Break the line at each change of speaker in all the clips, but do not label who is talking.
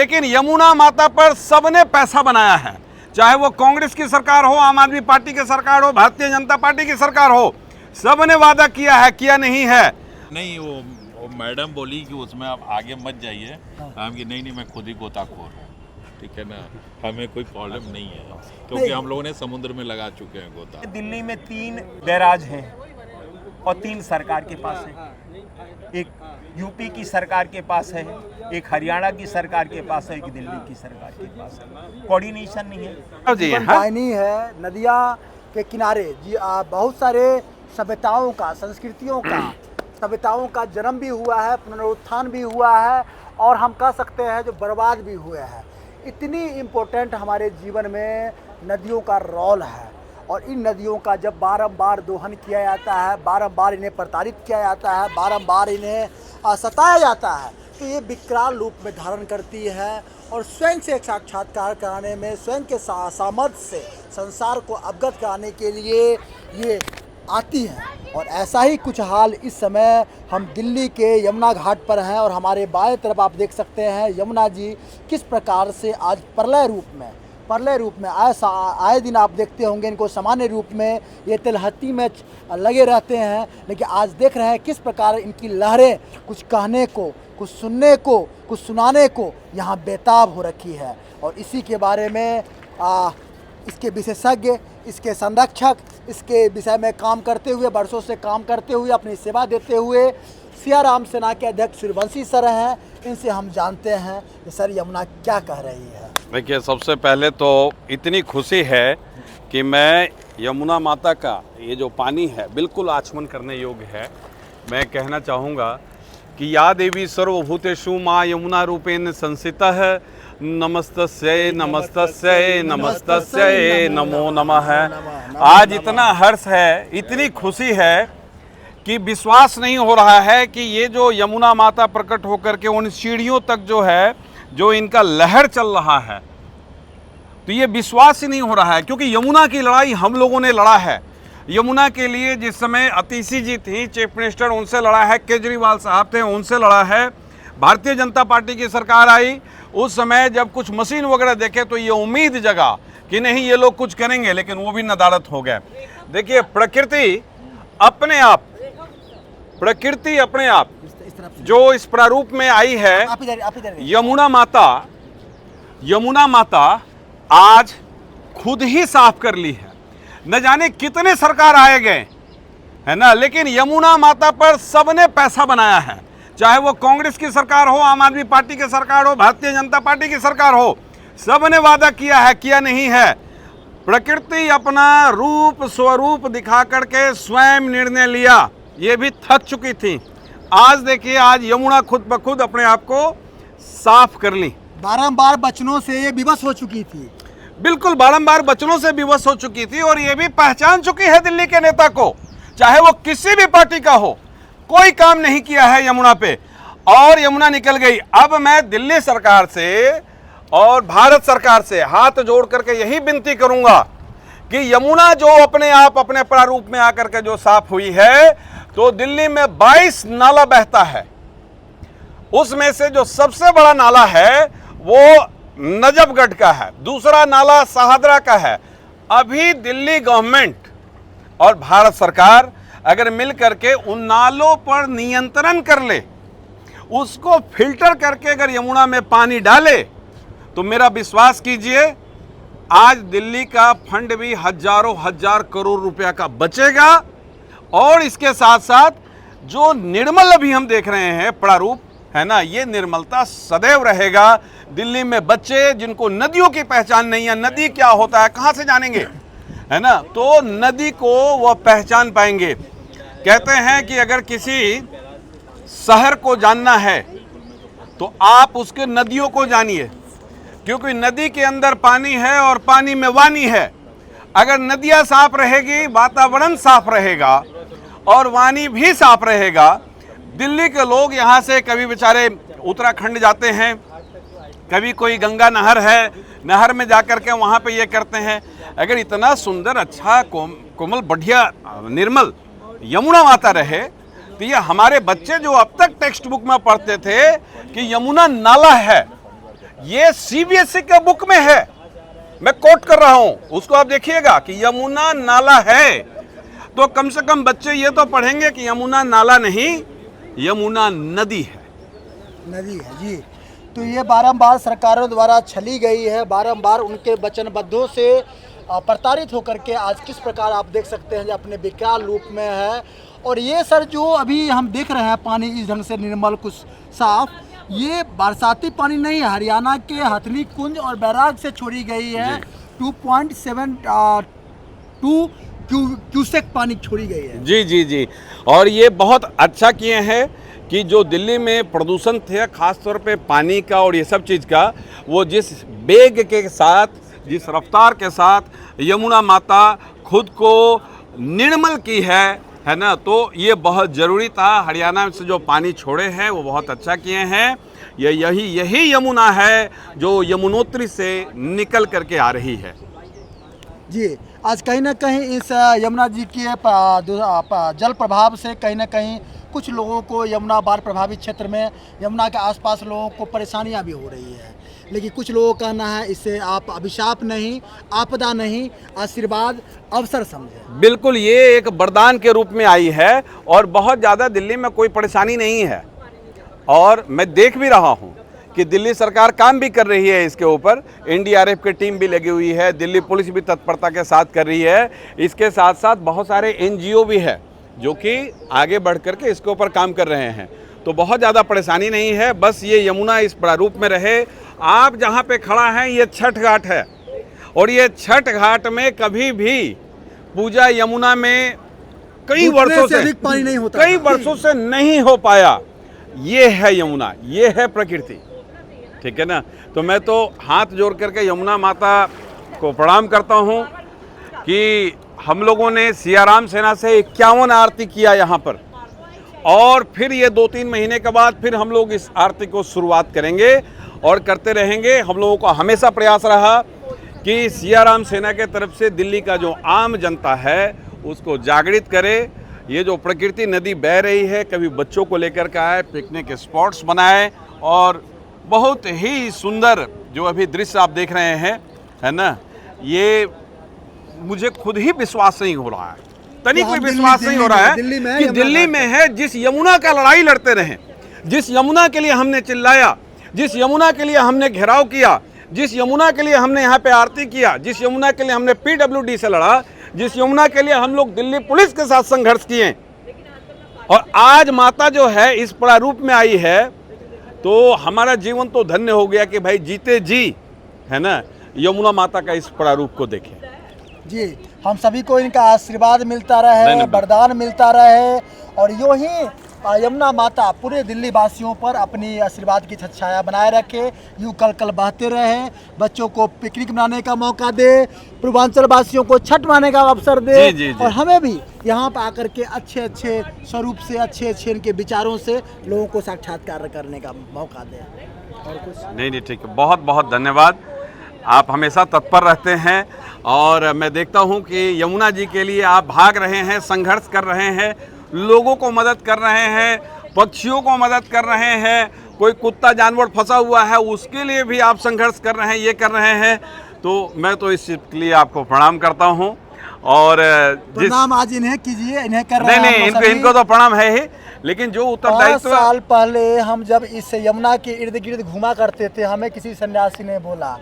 लेकिन यमुना माता पर सबने पैसा बनाया है, चाहे वो कांग्रेस की सरकार हो, आम आदमी पार्टी की सरकार हो, भारतीय जनता पार्टी की सरकार हो, सबने वादा किया है, किया नहीं है।
नहीं, वो मैडम बोली कि उसमें आप आगे मत जाइए। हम कि नहीं मैं खुद ही गोताखोर हूँ, ठीक है ना, हमें कोई प्रॉब्लम नहीं है, क्योंकि हम लोगों ने समुद्र में लगा चुके हैं गोता।
दिल्ली में 3 बैराज हैं और 3 सरकार के पास है। एक यूपी की सरकार के पास है, एक हरियाणा की सरकार के पास है, एक दिल्ली की सरकार के पास है। कोऑर्डिनेशन नहीं है
जी हाँ,
पानी है, नदियाँ के किनारे जी बहुत सारे सभ्यताओं का, संस्कृतियों का, सभ्यताओं का जन्म भी हुआ है, पुनरुत्थान भी हुआ है, और हम कह सकते हैं जो बर्बाद भी हुए हैं। इतनी इम्पोर्टेंट हमारे जीवन में नदियों का रोल है, और इन नदियों का जब बारंबार दोहन किया जाता है, बारंबार इन्हें प्रताड़ित किया जाता है, बारंबार इन्हें सताया जाता है, तो ये विकराल रूप में धारण करती है, और स्वयं से एक साक्षात्कार कराने में, स्वयं के सामर्थ्य से संसार को अवगत कराने के लिए ये आती हैं। और ऐसा ही कुछ हाल इस समय हम दिल्ली के यमुना घाट पर हैं, और हमारे बाएं तरफ आप देख सकते हैं यमुना जी किस प्रकार से आज प्रलय रूप में ऐसा आए दिन आप देखते होंगे इनको सामान्य रूप में ये तिलहत्ती में लगे रहते हैं, लेकिन आज देख रहे हैं किस प्रकार इनकी लहरें कुछ कहने को, कुछ सुनने को, कुछ सुनाने को यहाँ बेताब हो रखी है। और इसी के बारे में इसके विशेषज्ञ, इसके संरक्षक, इसके विषय में काम करते हुए, वर्षों से काम करते हुए, अपनी सेवा देते हुए सियाराम सेना के अध्यक्ष सूर्यवंशी सर हैं। इनसे हम जानते हैं कि सर यमुना क्या कह रही है।
देखिए, सबसे पहले तो इतनी खुशी है कि मैं यमुना माता का ये जो पानी है बिल्कुल आचमन करने योग्य है। मैं कहना चाहूँगा कि या देवी सर्वभूतेषु माँ यमुना रूपेण संस्थितः नमस्तस्यै नमस्तस्यै नमस्तस्यै नमो नमः। आज इतना हर्ष है, इतनी खुशी है कि विश्वास नहीं हो रहा है कि ये जो यमुना माता प्रकट होकर के उन सीढ़ियों तक जो है, जो इनका लहर चल रहा है, तो ये विश्वास ही नहीं हो रहा है, क्योंकि यमुना की लड़ाई हम लोगों ने लड़ा है। यमुना के लिए जिस समय अतिशी जी थी चीफ मिनिस्टर, उनसे लड़ा है, केजरीवाल साहब थे, उनसे लड़ा है। भारतीय जनता पार्टी की सरकार आई, उस समय जब कुछ मशीन वगैरह देखे तो ये उम्मीद जगा कि नहीं ये लोग कुछ करेंगे, लेकिन वो भी नदारत हो गए। देखिए, प्रकृति अपने आप जो इस प्रारूप में आई है, यमुना माता आज खुद ही साफ कर ली है। न जाने कितने सरकार आए गए, है ना, लेकिन यमुना माता पर सबने पैसा बनाया है, चाहे वो कांग्रेस की सरकार हो, आम आदमी पार्टी की सरकार हो, भारतीय जनता पार्टी की सरकार हो, सबने वादा किया है, किया नहीं है। प्रकृति अपना रूप स्वरूप दिखा करके स्वयं निर्णय लिया, ये भी थक चुकी थी। आज देखिए, आज यमुना खुद ब खुद अपने आप को साफ कर ली।
बारंबार वचनों से ये विवश हो चुकी थी,
बिल्कुल बारंबार वचनों से विवश हो चुकी थी, और ये भी पहचान चुकी है दिल्ली के नेता को, चाहे वो किसी भी पार्टी का हो। कोई काम नहीं किया है यमुना पे, और यमुना निकल गई। अब मैं दिल्ली सरकार से और भारत सरकार से हाथ जोड़ करके यही विनती करूंगा कि यमुना जो अपने आप अपने प्रारूप में आकर के जो साफ हुई है, तो दिल्ली में 22 नाला बहता है, उसमें से जो सबसे बड़ा नाला है वो नजफगढ़ का है, दूसरा नाला शाहदरा का है। अभी दिल्ली गवर्नमेंट और भारत सरकार अगर मिल करके उन नालों पर नियंत्रण कर ले, उसको फिल्टर करके अगर यमुना में पानी डाले, तो मेरा विश्वास कीजिए आज दिल्ली का फंड भी हजारों हजार करोड़ रुपया का बचेगा। और इसके साथ साथ जो निर्मल अभी हम देख रहे हैं प्रारूप, है ना, ये निर्मलता सदैव रहेगा। दिल्ली में बच्चे जिनको नदियों की पहचान नहीं है, नदी क्या होता है कहाँ से जानेंगे, है ना, तो नदी को वह पहचान पाएंगे। कहते हैं कि अगर किसी शहर को जानना है तो आप उसके नदियों को जानिए, क्योंकि नदी के अंदर पानी है और पानी में वाणी है। अगर नदियाँ साफ रहेगी, वातावरण साफ रहेगा और वाणी भी साफ रहेगा। दिल्ली के लोग यहाँ से कभी बेचारे उत्तराखंड जाते हैं, कभी कोई गंगा नहर है, नहर में जाकर के वहाँ पे ये करते हैं। अगर इतना सुंदर, अच्छा, कोमल, बढ़िया, निर्मल यमुना माता रहे, तो ये हमारे बच्चे जो अब तक टेक्स्ट बुक में पढ़ते थे कि यमुना नाला है, ये सीबीएसई के बुक में है, मैं कोट कर रहा हूं, उसको आप देखिएगा कि यमुना नाला है, तो कम से कम बच्चे ये तो पढ़ेंगे कि यमुना नाला नहीं, यमुना नदी है।
नदी है जी। तो ये बारंबार सरकारों द्वारा छली गई है, बारंबार उनके वचनबद्धों से प्रताड़ित होकर के आज किस प्रकार आप देख सकते हैं जो अपने विकराल रूप में है। और ये सर जो अभी हम देख रहे हैं पानी इस ढंग से निर्मल कुछ साफ, ये बरसाती पानी नहीं है, हरियाणा के हथनी कुंज और बैराग से छोड़ी गई है। 2.72 क्यूसेक पानी छोड़ी गई है।
जी जी जी। और ये बहुत अच्छा किए हैं कि जो दिल्ली में प्रदूषण थे खास तौर पे पानी का और ये सब चीज़ का, वो जिस वेग के साथ, जिस रफ्तार के साथ यमुना माता खुद को निर्मल की है ना, तो ये बहुत ज़रूरी था। हरियाणा से जो पानी छोड़े हैं वो बहुत अच्छा किए हैं। ये यही यमुना है जो यमुनोत्री से निकल करके आ रही है।
जी, आज कहीं ना कहीं इस यमुना जी के जल प्रभाव से कहीं ना कहीं कुछ लोगों को, यमुना बाढ़ प्रभावित क्षेत्र में यमुना के आसपास लोगों को परेशानियां भी हो रही है, लेकिन कुछ लोगों का कहना है इसे आप अभिशाप नहीं, आपदा नहीं, आशीर्वाद, अवसर समझें।
बिल्कुल, ये एक वरदान के रूप में आई है और बहुत ज़्यादा दिल्ली में कोई परेशानी नहीं है। और मैं देख भी रहा हूँ कि दिल्ली सरकार काम भी कर रही है इसके ऊपर, एनडीआरएफ की टीम भी लगी हुई है, दिल्ली पुलिस भी तत्परता के साथ कर रही है। इसके साथ साथ बहुत सारे एनजीओ भी है जो कि आगे बढ़ करके इसके ऊपर काम कर रहे हैं। तो बहुत ज़्यादा परेशानी नहीं है, बस ये यमुना इस प्रारूप में रहे। आप जहाँ पे खड़ा हैं ये छठ घाट है और ये छठ घाट में कभी भी पूजा यमुना में कई वर्षों से
अधिक पानी नहीं होता,
कई वर्षों से नहीं हो पाया। ये है यमुना, ये है प्रकृति, ठीक है ना। तो मैं तो हाथ जोड़ करके यमुना माता को प्रणाम करता हूँ कि हम लोगों ने सियाराम सेना से 51 आरती किया यहाँ पर, और फिर ये 2-3 महीने के बाद फिर हम लोग इस आरती को शुरुआत करेंगे और करते रहेंगे। हम लोगों का हमेशा प्रयास रहा कि सियाराम सेना के तरफ से दिल्ली का जो आम जनता है उसको जागृत करे। ये जो प्रकृति नदी बह रही है, कभी बच्चों को लेकर के आए, पिकनिक स्पॉट्स बनाए, और बहुत ही सुंदर जो अभी दृश्य आप देख रहे हैं, है ना, ये मुझे खुद ही विश्वास नहीं हो रहा है, तनिक भी विश्वास नहीं हो रहा है कि दिल्ली में है जिस यमुना का लड़ाई लड़ते रहे, जिस यमुना के लिए हमने चिल्लाया, जिस यमुना के लिए हमने घेराव किया, जिस यमुना के लिए हमने यहाँ पे आरती किया, जिस यमुना के लिए हमने पीडब्ल्यूडी से लड़ा, जिस यमुना के लिए हम लोग दिल्ली पुलिस के साथ संघर्ष किए, और आज माता जो है इस प्रारूप में आई है, तो हमारा जीवन तो धन्य हो गया कि भाई जीते जी, है ना, यमुना माता का इस प्रारूप को देखें।
जी, हम सभी को इनका आशीर्वाद मिलता रहे, वरदान मिलता रहे, और यूं ही यमुना माता पूरे दिल्ली वासियों पर अपनी आशीर्वाद की छाया बनाए रखे, यूं कल कल बहते रहे, बच्चों को पिकनिक मनाने का मौका दे, पूर्वांचल वासियों को छठ मनाने का अवसर दे, जी। और हमें भी यहाँ पर आकर के अच्छे अच्छे स्वरूप से, अच्छे अच्छे इनके विचारों से लोगों को साक्षात्कार करने का मौका दे। और कुछ
नहीं, ठीक है, बहुत बहुत धन्यवाद। आप हमेशा तत्पर रहते हैं और मैं देखता हूं कि यमुना जी के लिए आप भाग रहे हैं, संघर्ष कर रहे हैं, लोगों को मदद कर रहे हैं, पक्षियों को मदद कर रहे हैं, कोई कुत्ता जानवर फंसा हुआ है उसके लिए भी आप संघर्ष कर रहे हैं, ये कर रहे हैं। तो मैं तो इस चीज़ के लिए आपको प्रणाम करता हूं। और
प्रणाम आज इन्हें कीजिए, इन्हें कर रहे हैं।
नहीं, इनको तो प्रणाम है ही, लेकिन जो उत्तरदायित्व
5 साल पहले हम जब इस यमुना के इर्द गिर्द घुमा करते थे, हमें किसी सन्यासी ने बोला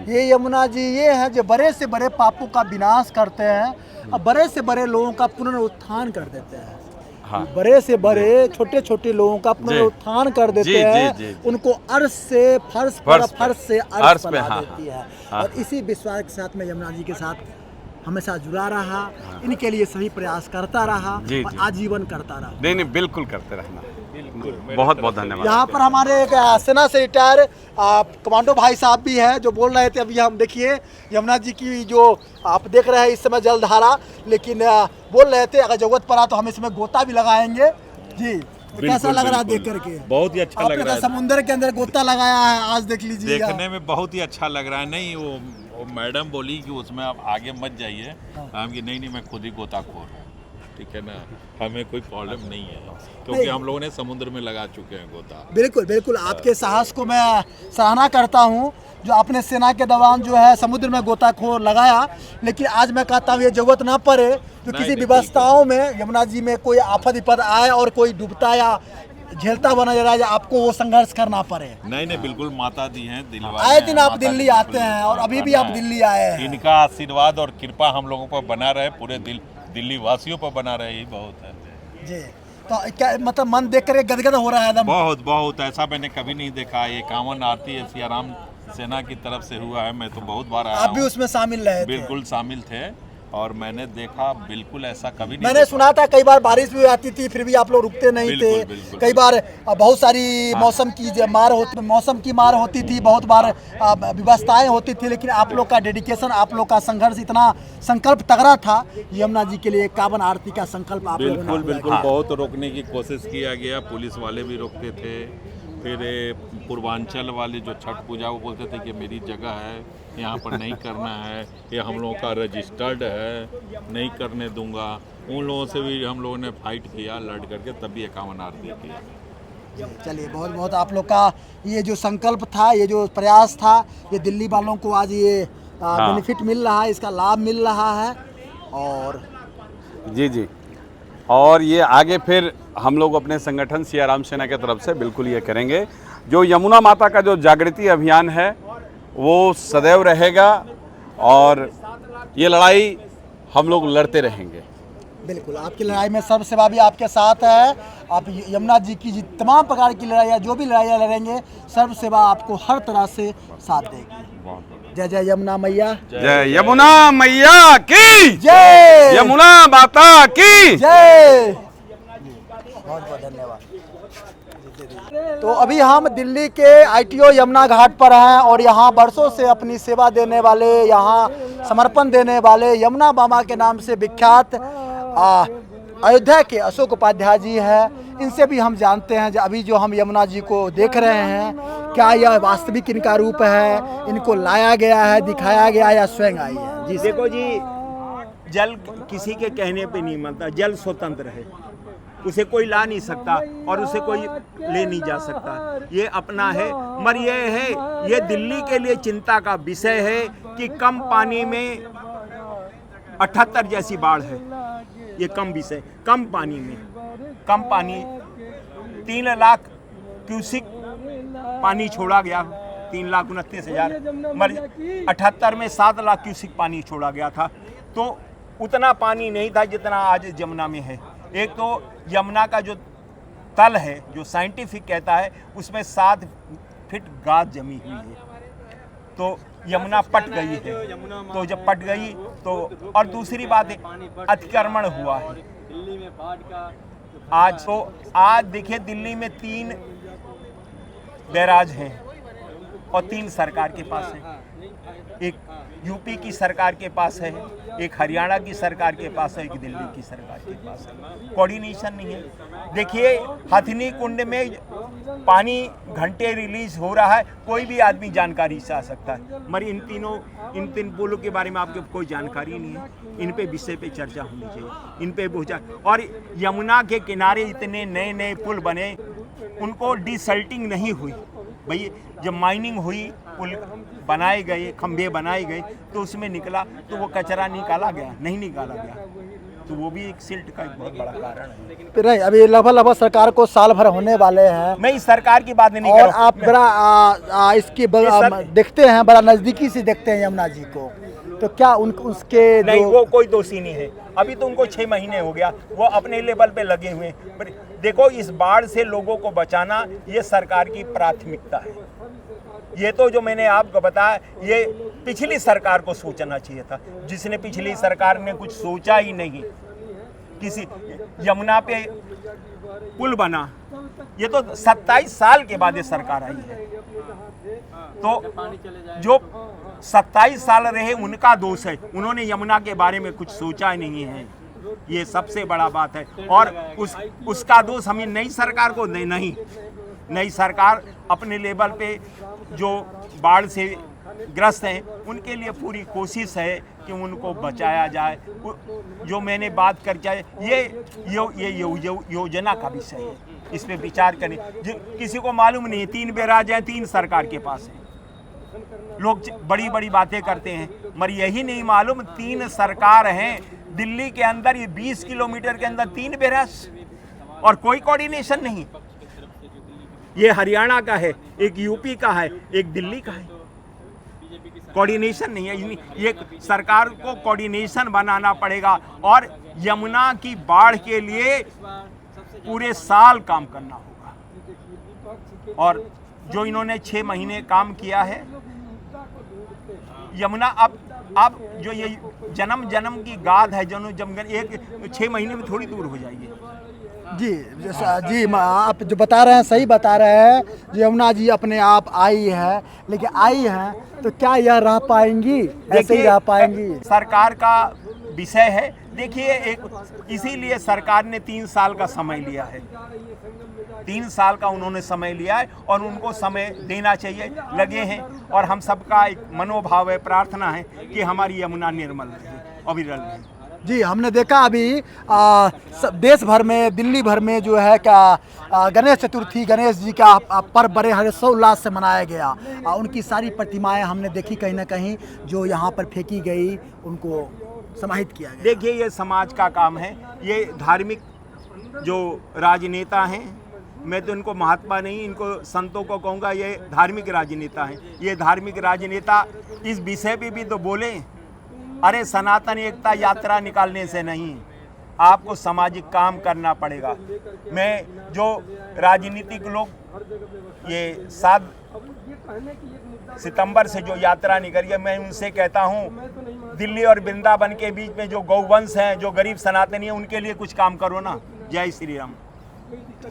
ये यमुना जी ये है जो बड़े से बड़े पापों का विनाश करते हैं और बड़े से बड़े लोगों का पुनरुत्थान कर देते हैं। हाँ। बड़े से बड़े छोटे छोटे लोगों का पुनरुत्थान कर देते हैं, उनको अर्श से फर्श पर, फर्श से अर्श बना देती है। और इसी विश्वास के साथ में यमुना जी के साथ हमेशा जुड़ा रहा, इनके लिए सही प्रयास करता रहा और आजीवन करता रहा।
नहीं, बिल्कुल करते रहना। बहुत बहुत धन्यवाद।
यहाँ पर हमारे एक सेना से रिटायर कमांडो भाई साहब भी हैं जो बोल रहे थे, अभी हम देखिए यमुना जी की जो आप देख रहे हैं इस समय जलधारा, लेकिन बोल रहे थे अगर जरूरत पड़ा तो हम इसमें गोता भी लगाएंगे। जी, कैसा लग रहा है देख करके?
बहुत ही अच्छा लग रहा है।
समुद्र के अंदर गोता लगाया है, आज देख लीजिए,
देखने में बहुत ही अच्छा लग रहा है। नहीं, वो मैडम बोली कि उसमें आप आगे मत जाइए, हम कि नहीं, मैं खुद ही गोताखोर हूँ। ठीक है ना, हमें कोई प्रॉब्लम नहीं है क्योंकि हम लोगों ने समुद्र में लगा चुके हैं गोता।
बिल्कुल बिल्कुल, आपके साहस को मैं सराहना करता हूँ जो आपने सेना के दौरान जो है समुद्र में गोताखोर लगाया, लेकिन आज मैं कहता हूँ ये जरूरत ना पड़े जो
नहीं,
किसी
नहीं,
व्यवस्थाओं में यमुना जी में कोई आफत विपद आए और कोई डूबता या झेलता बना जा रहा है, आपको वो संघर्ष करना पड़े।
नहीं नहीं, बिल्कुल माता दी हैं, दिल वाले
आए
हैं,
दिन आप
माता
दिल्ली
दी
आते
बिल्कुल
हैं और अभी भी आप
करना है।
दिल्ली आए हैं।
इनका आशीर्वाद और कृपा हम लोगों पर बना रहे, पूरे दिल्ली वासियों पर बना रहे, यही बहुत है
जी, तो क्या मतलब मन देख कर गदगद हो रहा है एकदम?
बहुत बहुत, ऐसा मैंने कभी नहीं देखा। ये 51 आरती है सियाराम सेना की तरफ से हुआ है, मैं तो बहुत बार आया
आप भी
हूँ।
उसमें शामिल रहे थे?
बिल्कुल शामिल थे और मैंने देखा, बिल्कुल ऐसा कभी नहीं
मैंने
देखा।
सुना था कई बार बारिश भी आती थी फिर भी आप लोग रुकते नहीं थे।
बिल्कुल, बिल्कुल,
कई बार बहुत सारी मौसम की मार होती थी, बहुत बार व्यवस्थाएं होती थी, लेकिन आप लोग का डेडिकेशन, आप लोग का संघर्ष, इतना संकल्प तगड़ा था यमुना जी के लिए। 51 आरती का संकल्प आप लोगों ने
बिल्कुल
पूरा
बिल्कुल,
किया।
बहुत रोकने की कोशिश किया गया, पुलिस वाले भी रोकते थे। फिर पूर्वांचल वाले जो छठ पूजा वो बोलते थे कि मेरी जगह है, यहाँ पर नहीं करना है, ये हम लोगों का रजिस्टर्ड है, नहीं करने दूंगा। उन लोगों से भी हम लोगों ने फाइट किया, लड़ करके तभी 51 आरती किया।
चलिए, बहुत बहुत आप लोग का ये जो संकल्प था, ये जो प्रयास था, ये दिल्ली वालों को आज ये बेनिफिट मिल रहा है, इसका लाभ मिल रहा है। और
जी जी, और ये आगे फिर हम लोग अपने संगठन सियाराम सेना की तरफ से बिल्कुल ये करेंगे। जो यमुना माता का जो जागृति अभियान है वो सदैव रहेगा और ये लड़ाई हम लोग लड़ते रहेंगे।
बिल्कुल, आपकी लड़ाई में सर्व सेवा भी आपके साथ है। आप यमुना जी की तमाम प्रकार की लड़ाइयाँ, जो भी लड़ाइयाँ लड़ेंगे, सर्व सेवा आपको हर तरह से साथ देगी। जय जय यमुना मैया,
जय यमुना मैया की
जय,
यमुना माता की
जय। बहुत बहुत धन्यवाद। तो अभी हम दिल्ली के ITO यमुना घाट पर हैं और यहाँ बरसों से अपनी सेवा देने वाले, यहाँ समर्पण देने वाले यमुना मामा के नाम से विख्यात अयोध्या के अशोक उपाध्याय जी हैं। इनसे भी हम जानते हैं, अभी जो हम यमुना जी को देख रहे हैं, क्या यह वास्तविक इनका रूप है, इनको लाया गया है, दिखाया गया या स्वयं आई है? जी
देखो जी, जल किसी के कहने पे नहीं मिलता, जल स्वतंत्र है, उसे कोई ला नहीं सकता और उसे कोई ले नहीं जा सकता, ये अपना है। मगर ये है, ये दिल्ली के लिए चिंता का विषय है कि कम पानी में 78 जैसी बाढ़ है, ये कम विषय, कम पानी में, कम पानी 3 लाख क्यूसिक पानी छोड़ा गया, 3,29,000, मगर 78 में 7 लाख क्यूसिक पानी छोड़ा गया था। तो उतना पानी नहीं था जितना आज यमुना में है। एक तो यमुना का जो तल है, जो साइंटिफिक कहता है, उसमें 7 फीट गाद जमी हुई है, तो यमुना पट गई है। तो जब पट गई तो, और दूसरी बात है, अतिक्रमण हुआ है आज। तो आज देखिए, दिल्ली में 3 बैराज हैं और 3 सरकार के पास है। एक यूपी की सरकार के पास है, एक हरियाणा की सरकार के पास है, एक दिल्ली की सरकार के पास है। कोऑर्डिनेशन नहीं है। देखिए, हथनी कुंड में पानी घंटे रिलीज हो रहा है, कोई भी आदमी जानकारी से आ सकता है, मगर इन 3 पुलों के बारे में आपको कोई जानकारी नहीं है। इन पे विषय पे चर्चा होनी चाहिए, इन पे बुझा। और यमुना के किनारे इतने नए नए पुल बने, उनको डिसल्टिंग नहीं हुई। भाई, जब माइनिंग हुई, पुल बनाए गए, खंभे बनाए गए, तो उसमें निकला, तो वो कचरा निकाला गया, नहीं निकाला गया, तो वो भी एक सिल्ट का एक बहुत बड़ा कारण है।
नहीं, अभी लगभग सरकार को साल भर होने वाले हैं।
मैं इस सरकार की बात नहीं
और
कर रहा हूं।
आप बड़ा इसकी देखते हैं, बड़ा नज़दीकी से देखते हैं यमुना जी को, तो क्या उसके
नहीं, वो कोई दोषी नहीं है। अभी तो उनको 6 महीने हो गया, वो अपने लेवल पे लगे हुए हैं। पर देखो, इस बाढ़ से लोगों को बचाना ये सरकार की प्राथमिकता है। ये तो जो मैंने आपको बताया, ये पिछली सरकार को सोचना चाहिए था, जिसने पिछली सरकार ने कुछ सोचा ही नहीं। किसी यमुना पे पुल बना, ये तो 27 साल के बाद ये सरकार आई है, तो जो 27 साल रहे उनका दोष है, उन्होंने यमुना के बारे में कुछ सोचा ही नहीं है, ये सबसे बड़ा बात है। और उसका दोष हमें नई सरकार को नहीं, नई सरकार अपने लेवल पे जो बाढ़ से ग्रस्त हैं, उनके लिए पूरी कोशिश है कि उनको बचाया जाए। जो मैंने बात करके ये योजना का विषय है, इस पे विचार करें। किसी को मालूम नहीं, 3 बैराज हैं, 3 सरकार के पास है। लोग बड़ी बड़ी बातें करते हैं, मगर यही नहीं मालूम 3 सरकार हैं दिल्ली के अंदर, ये 20 किलोमीटर के अंदर 3 बैराज और कोई कोऑर्डिनेशन नहीं। ये हरियाणा का है, एक यूपी का है, एक दिल्ली का है, कोऑर्डिनेशन नहीं है। ये सरकार को कोऑर्डिनेशन बनाना पड़ेगा और यमुना की बाढ़ के लिए पूरे साल काम करना होगा। और जो इन्होंने 6 महीने काम किया है, यमुना अब जो ये जन्म जन्म की गाद है, जब एक 6 महीने में थोड़ी दूर हो जाएगी।
जी आप जो बता रहे हैं सही बता रहे हैं। यमुना जी अपने आप आई है, लेकिन आई हैं तो क्या यह रह पाएंगी? ऐसे ही रह पाएंगी?
सरकार का विषय है। देखिए, इसीलिए सरकार ने 3 साल का समय लिया है। 3 साल का उन्होंने समय लिया है और उनको समय देना चाहिए, लगे हैं। और हम सबका एक मनोभाव है, प्रार्थना है कि हमारी यमुना निर्मल रहे, अविरल रहे।
जी, हमने देखा अभी देश भर में, दिल्ली भर में जो है क्या गणेश चतुर्थी, गणेश जी का पर्व बड़े हर्षोल्लास से मनाया गया। उनकी सारी प्रतिमाएं हमने देखी कहीं ना कहीं, जो यहाँ पर फेंकी गई, उनको समाहित किया गया।
देखिए, ये समाज का काम है। ये धार्मिक जो राजनेता हैं, मैं तो इनको महात्मा नहीं, इनको संतों को कहूँगा, ये धार्मिक राजनेता हैं। ये धार्मिक राजनेता इस विषय पे भी तो बोले, अरे सनातन एकता यात्रा निकालने से नहीं, आपको सामाजिक काम करना पड़ेगा। मैं जो राजनीतिक लोग ये 7 सितंबर से जो यात्रा निकली है, मैं उनसे कहता हूँ, दिल्ली और वृंदावन के बीच में जो गौवंश हैं, जो गरीब सनातनी हैं, उनके लिए कुछ काम करो ना। जय श्री राम।